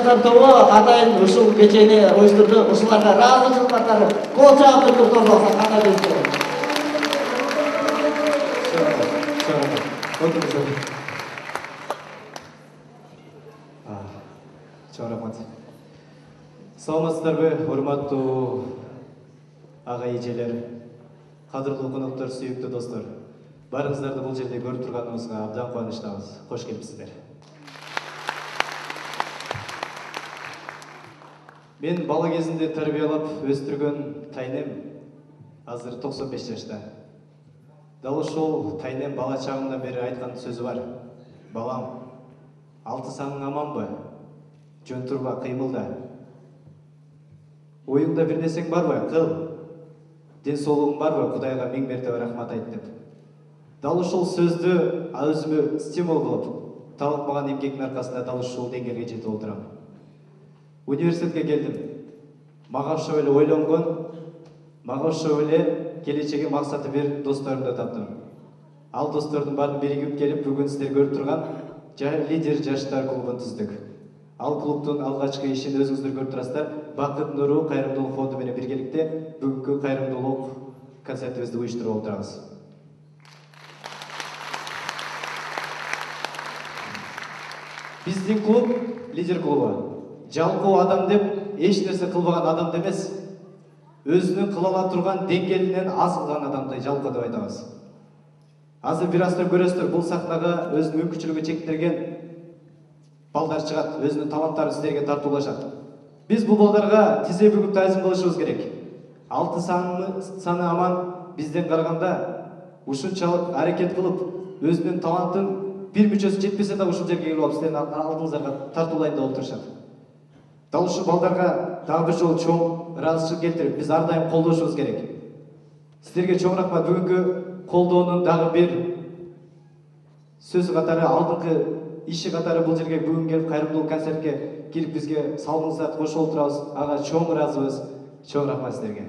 жастар тобу атайын ушул кечени уюштурду. Ушуларга ыраазычылык катары кол чаап токтор болсо кандай болсо. Чоң рахмат. Саламатсыздарбы, урматтуу ага эжелер, кадырлуу коноктор, сүйүктүү достор. Барыңыздарды бул жерде көрүп турганыбызга абдан кубанычтабыз. Кош келипсиздер. Мен бала кезинде тарбиялап өстүргөн тайнем азыр 95 жашта. Дал ошол тайнем бала чагымдан бери айткан сөзү бар. Балам, 6 саның аманбы? Жөн турба, кыймылда. Оюңда бир нерсең барбы? Кыл. Ден соолугуң барбы? Кудайга миң мертебе рахмат айт деп. Дал ушул сөздү өзүмө стимул кылып, талапмаган эмгектин аркасында дал ушул деңгээлге жетип отурам. Университетке келдим. Мага ошо эле ойлонгон, мага ошо эле келечеги максаты бир досторумду таптым. Ал достордун баарын биригип келип, бүгүн сиздер көрүп турган лидер жаштар клубун түздүк. Ал клубтун алгачкы ишин өзүңүздөр көрүп турасыздар. Бакыт Нуру кайрымдуулук фонду менен биргеликте бүгүнкү кайрымдуулук концертибизди уюштуруп отурабыз. Биздин клуб лидер клубу. Жалкоо адам деп эч нерсе кылбаган адам эмес. Өзүнүн кыла ала турган деңгээлинен аз кылган адамды жалкоо деп айтабыз. Азыр бир аздан көрөсүздөр, бул сахнага өзүнүн мүмкүнчүлүгү чектелген балдар чыгат, өзүнүн таланттарын сиздерге тартуулашат. Биз бул балдарга тизе бүгүп таазим кылышыбыз керек. 6 саны аман бизден караганда ушунчалык аракет кылып, өзүнүн талантын бир мүчөсү жетпесе да ушул жерге келип алып сиздердин алдыңыздарга тартуулайын деп отурушат. Дал ушул балдарга дагы бир жолу чоң ыраазычылык келтирип, биз ар дайым колдошубуз керек. Сиздерге чоң рахмат. Бүгүнкү колдоонун дагы бир сөзү катары, алдыңкы иши катары бул жерге бүгүн келип кайрымдуулук концертке кирип бизге салымыңызды кошуп отурабыз. Ага чоң ыраазыбыз. Чоң рахмат сиздерге.